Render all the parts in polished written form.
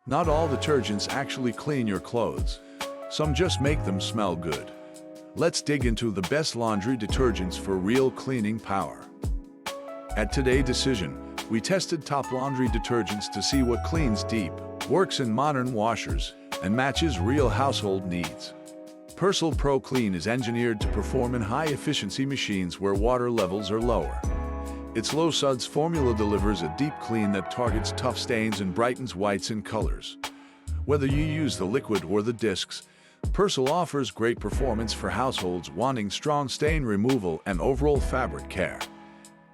Not all detergents actually clean your clothes. Some just make them smell good. Let's dig into the best laundry detergents for real cleaning power. At Today Decision, we tested top laundry detergents to see what cleans deep, works in modern washers, and matches real household needs. Persil Pro Clean is engineered to perform in high-efficiency machines where water levels are lower. Its low suds formula delivers a deep clean that targets tough stains and brightens whites and colors. Whether you use the liquid or the discs, Persil offers great performance for households wanting strong stain removal and overall fabric care.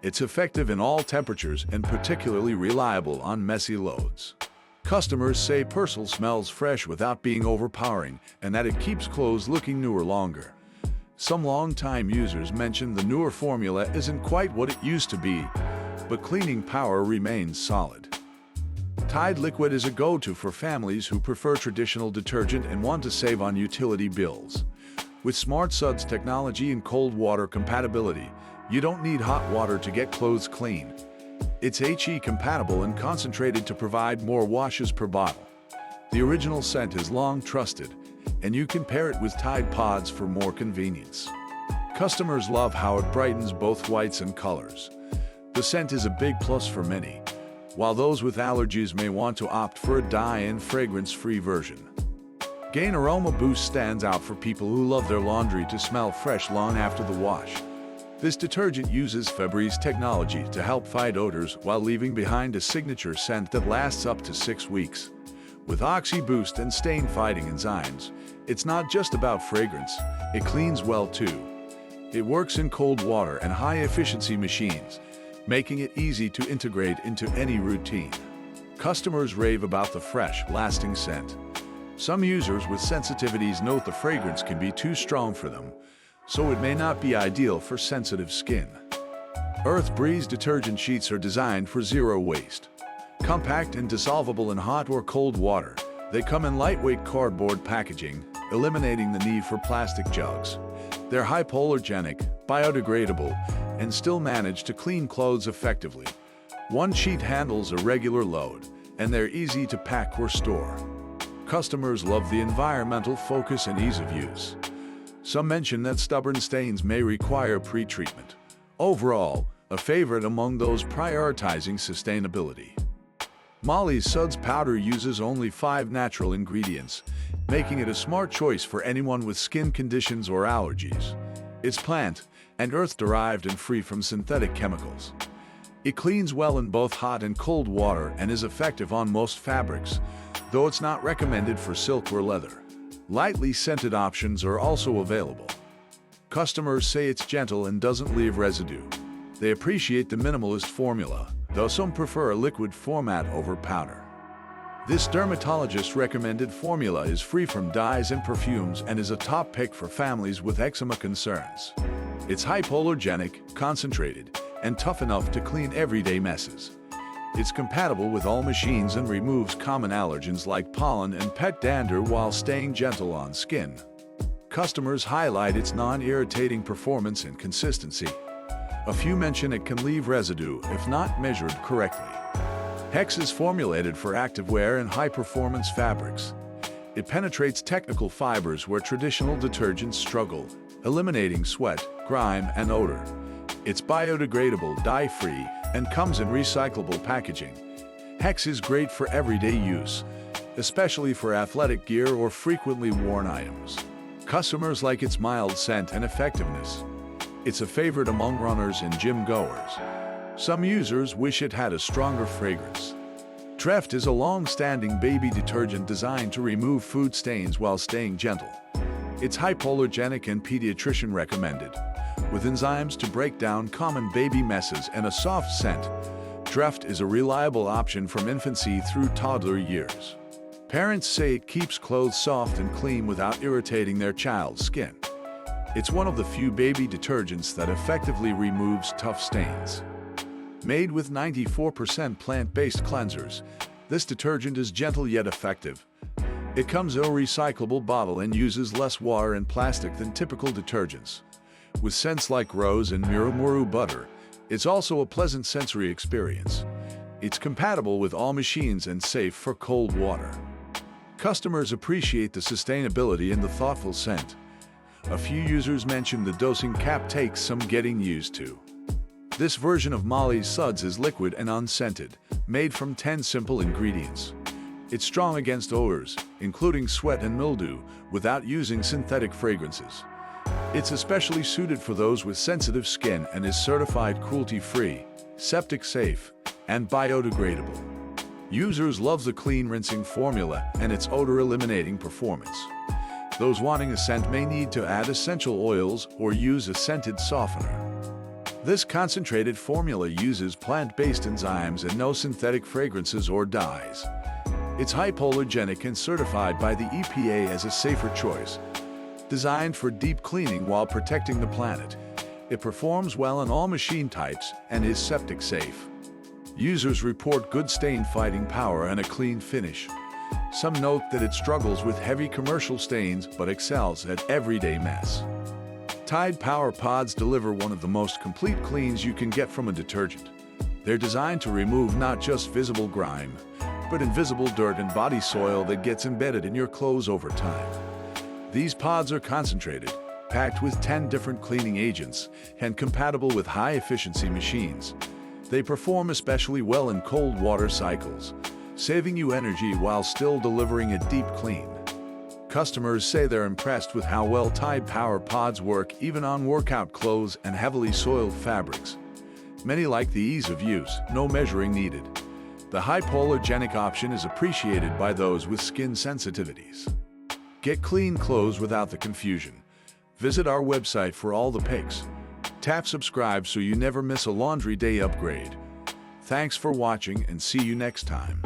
It's effective in all temperatures and particularly reliable on messy loads. Customers say Persil smells fresh without being overpowering and that it keeps clothes looking newer longer. Some long-time users mention the newer formula isn't quite what it used to be, but cleaning power remains solid. Tide Liquid is a go-to for families who prefer traditional detergent and want to save on utility bills. With Smart Suds technology and cold water compatibility, you don't need hot water to get clothes clean. It's HE compatible and concentrated to provide more washes per bottle. The original scent is long trusted, and you can pair it with Tide Pods for more convenience. Customers love how it brightens both whites and colors. The scent is a big plus for many, while those with allergies may want to opt for a dye and fragrance-free version. Gain Aroma Boost stands out for people who love their laundry to smell fresh long after the wash. This detergent uses Febreze technology to help fight odors while leaving behind a signature scent that lasts up to 6 weeks. With Oxy Boost and stain-fighting enzymes, it's not just about fragrance, it cleans well too. It works in cold water and high-efficiency machines, making it easy to integrate into any routine. Customers rave about the fresh, lasting scent. Some users with sensitivities note the fragrance can be too strong for them, so it may not be ideal for sensitive skin. Earth Breeze detergent sheets are designed for zero waste. Compact and dissolvable in hot or cold water, they come in lightweight cardboard packaging, eliminating the need for plastic jugs. They're hypoallergenic, biodegradable, and still manage to clean clothes effectively. One sheet handles a regular load, and they're easy to pack or store. Customers love the environmental focus and ease of use. Some mention that stubborn stains may require pre-treatment. Overall, a favorite among those prioritizing sustainability. Molly's Suds powder uses only 5 natural ingredients, making it a smart choice for anyone with skin conditions or allergies. It's plant and earth-derived and free from synthetic chemicals. It cleans well in both hot and cold water and is effective on most fabrics, though it's not recommended for silk or leather. Lightly scented options are also available. Customers say it's gentle and doesn't leave residue. They appreciate the minimalist formula, though some prefer a liquid format over powder. This dermatologist-recommended formula is free from dyes and perfumes and is a top pick for families with eczema concerns. It's hypoallergenic, concentrated, and tough enough to clean everyday messes. It's compatible with all machines and removes common allergens like pollen and pet dander while staying gentle on skin. Customers highlight its non-irritating performance and consistency. A few mention it can leave residue if not measured correctly. Hex is formulated for activewear and high-performance fabrics. It penetrates technical fibers where traditional detergents struggle, eliminating sweat, grime, and odor. It's biodegradable, dye-free, and comes in recyclable packaging. Hex is great for everyday use, especially for athletic gear or frequently worn items. Customers like its mild scent and effectiveness. It's a favorite among runners and gym goers. Some users wish it had a stronger fragrance. Treft is a long-standing baby detergent designed to remove food stains while staying gentle. It's hypoallergenic and pediatrician recommended, with enzymes to break down common baby messes and a soft scent. Treft is a reliable option from infancy through toddler years. Parents say it keeps clothes soft and clean without irritating their child's skin. It's one of the few baby detergents that effectively removes tough stains. Made with 94% plant-based cleansers, this detergent is gentle yet effective. It comes in a recyclable bottle and uses less water and plastic than typical detergents. With scents like rose and murumuru butter, it's also a pleasant sensory experience. It's compatible with all machines and safe for cold water. Customers appreciate the sustainability and the thoughtful scent. A few users mentioned the dosing cap takes some getting used to. This version of Molly's Suds is liquid and unscented, made from 10 simple ingredients. It's strong against odors, including sweat and mildew, without using synthetic fragrances. It's especially suited for those with sensitive skin and is certified cruelty-free, septic-safe, and biodegradable. Users love the clean rinsing formula and its odor-eliminating performance. Those wanting a scent may need to add essential oils or use a scented softener. This concentrated formula uses plant-based enzymes and no synthetic fragrances or dyes. It's hypoallergenic and certified by the EPA as a safer choice. Designed for deep cleaning while protecting the planet, it performs well on all machine types and is septic safe. Users report good stain-fighting power and a clean finish. Some note that it struggles with heavy commercial stains but excels at everyday mess. Tide Power Pods deliver one of the most complete cleans you can get from a detergent. They're designed to remove not just visible grime, but invisible dirt and body soil that gets embedded in your clothes over time. These pods are concentrated, packed with 10 different cleaning agents, and compatible with high-efficiency machines. They perform especially well in cold water cycles, saving you energy while still delivering a deep clean. Customers say they're impressed with how well Tide Power Pods work even on workout clothes and heavily soiled fabrics. Many like the ease of use, no measuring needed. The hypoallergenic option is appreciated by those with skin sensitivities. Get clean clothes without the confusion. Visit our website for all the pics. Tap subscribe so you never miss a laundry day upgrade. Thanks for watching and see you next time.